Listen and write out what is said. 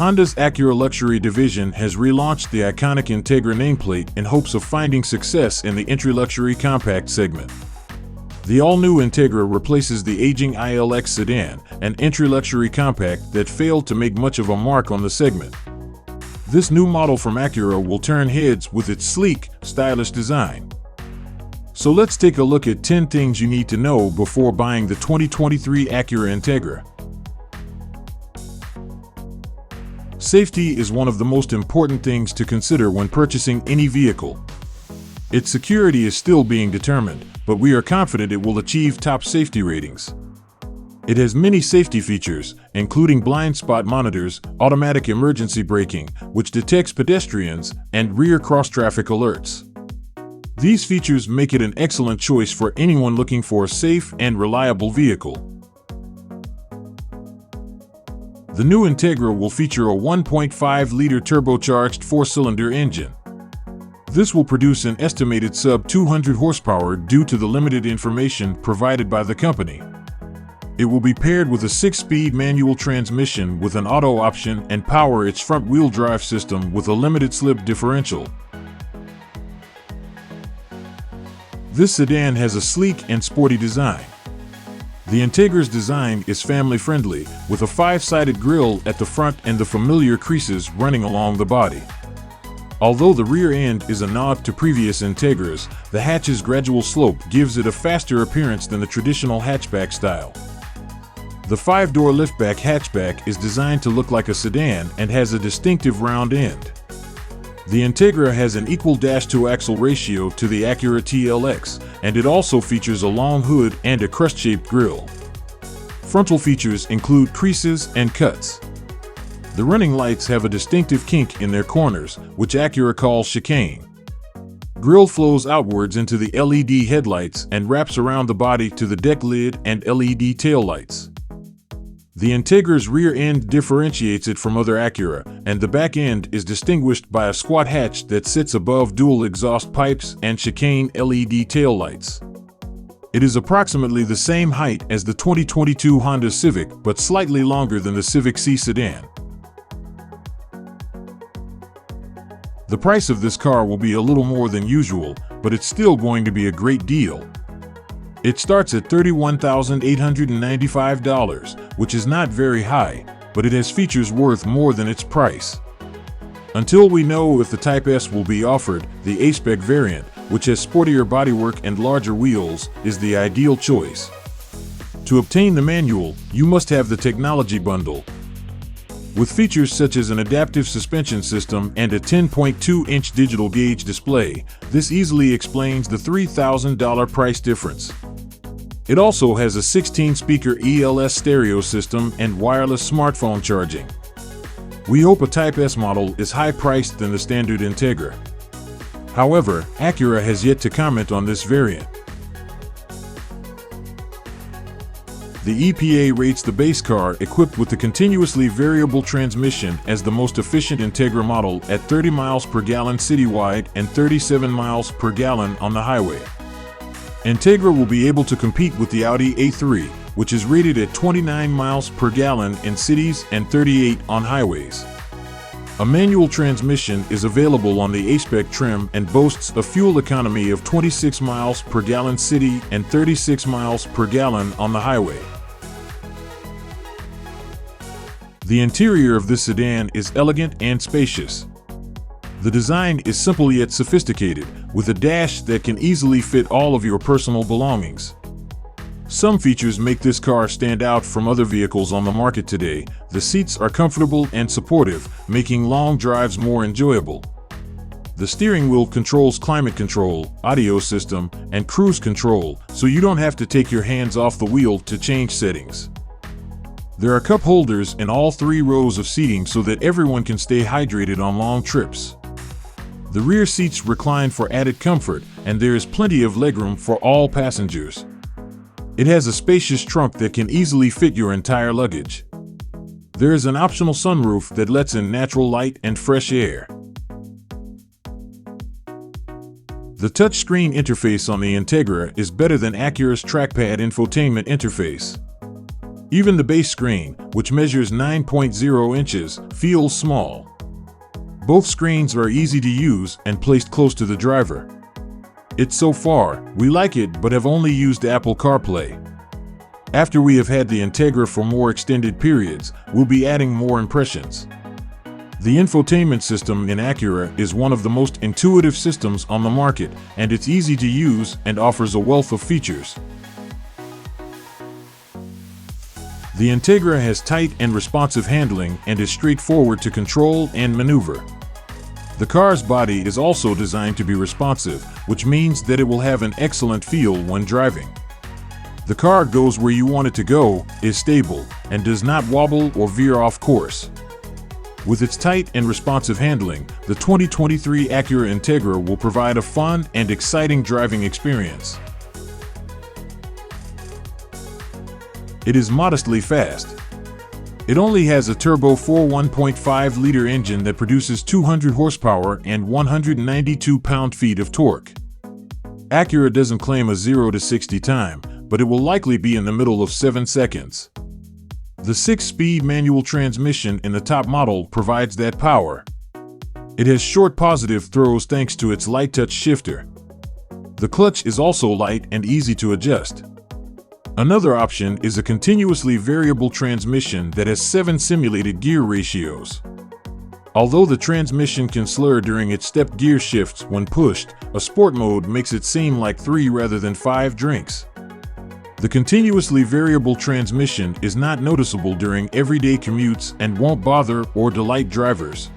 Honda's Acura luxury division has relaunched the iconic Integra nameplate in hopes of finding success in the entry-luxury compact segment. The all-new Integra replaces the aging ILX sedan, an entry-luxury compact that failed to make much of a mark on the segment. This new model from Acura will turn heads with its sleek, stylish design. So let's take a look at 10 things you need to know before buying the 2023 Acura Integra. Safety is one of the most important things to consider when purchasing any vehicle. Its security is still being determined, but we are confident it will achieve top safety ratings. It has many safety features, including blind spot monitors, automatic emergency braking, which detects pedestrians, and rear cross-traffic alerts. These features make it an excellent choice for anyone looking for a safe and reliable vehicle. The new Integra will feature a 1.5-liter turbocharged 4-cylinder engine. This will produce an estimated sub-200 horsepower due to the limited information provided by the company. It will be paired with a 6-speed manual transmission with an auto option and power its front-wheel drive system with a limited slip differential. This sedan has a sleek and sporty design. The Integra's design is family-friendly, with a 5-sided grille at the front and the familiar creases running along the body. Although the rear end is a nod to previous Integras, the hatch's gradual slope gives it a faster appearance than the traditional hatchback style. The 5-door liftback hatchback is designed to look like a sedan and has a distinctive round end. The Integra has an equal dash-to-axle ratio to the Acura TLX, and it also features a long hood and a crust-shaped grille. Frontal features include creases and cuts. The running lights have a distinctive kink in their corners, which Acura calls chicane. Grille flows outwards into the LED headlights and wraps around the body to the deck lid and LED taillights. The Integra's rear end differentiates it from other Acura, and the back end is distinguished by a squat hatch that sits above dual exhaust pipes and chicane LED taillights. It is approximately the same height as the 2022 Honda Civic, but slightly longer than the Civic C sedan. The price of this car will be a little more than usual, but it's still going to be a great deal. It starts at $31,895, which is not very high, but it has features worth more than its price. Until we know if the Type S will be offered, the A-Spec variant, which has sportier bodywork and larger wheels, is the ideal choice. To obtain the manual, you must have the technology bundle. With features such as an adaptive suspension system and a 10.2-inch digital gauge display, this easily explains the $3,000 price difference. It also has a 16-speaker ELS stereo system and wireless smartphone charging. We hope a Type S model is higher-priced than the standard Integra. However, Acura has yet to comment on this variant. The EPA rates the base car equipped with the continuously variable transmission as the most efficient Integra model at 30 miles per gallon citywide and 37 miles per gallon on the highway. Integra will be able to compete with the Audi A3, which is rated at 29 miles per gallon in cities and 38 on highways. A manual transmission is available on the A-Spec trim and boasts a fuel economy of 26 miles per gallon city and 36 miles per gallon on the highway. The interior of this sedan is elegant and spacious. The design is simple yet sophisticated, with a dash that can easily fit all of your personal belongings. Some features make this car stand out from other vehicles on the market today. The seats are comfortable and supportive, making long drives more enjoyable. The steering wheel controls climate control, audio system, and cruise control, so you don't have to take your hands off the wheel to change settings. There are cup holders in all 3 rows of seating so that everyone can stay hydrated on long trips. The rear seats recline for added comfort, and there is plenty of legroom for all passengers. It has a spacious trunk that can easily fit your entire luggage. There is an optional sunroof that lets in natural light and fresh air. The touchscreen interface on the Integra is better than Acura's trackpad infotainment interface. Even the base screen, which measures 9.0 inches, feels small. Both screens are easy to use and placed close to the driver. So far, we like it but have only used Apple CarPlay. After we have had the Integra for more extended periods, we'll be adding more impressions. The infotainment system in Acura is one of the most intuitive systems on the market, and it's easy to use and offers a wealth of features. The Integra has tight and responsive handling and is straightforward to control and maneuver. The car's body is also designed to be responsive, which means that it will have an excellent feel when driving. The car goes where you want it to go, is stable, and does not wobble or veer off course. With its tight and responsive handling, the 2023 Acura Integra will provide a fun and exciting driving experience. It is modestly fast. It only has a turbo 1.5-liter engine that produces 200 horsepower and 192 pound-feet of torque. Acura doesn't claim a 0 to 60 time, but it will likely be in the middle of 7 seconds. The 6-speed manual transmission in the top model provides that power. It has short positive throws thanks to its light touch shifter. The clutch is also light and easy to adjust. Another option is a continuously variable transmission that has 7 simulated gear ratios. Although the transmission can slur during its stepped gear shifts when pushed, a sport mode makes it seem like 3 rather than 5 drinks. The continuously variable transmission is not noticeable during everyday commutes and won't bother or delight drivers.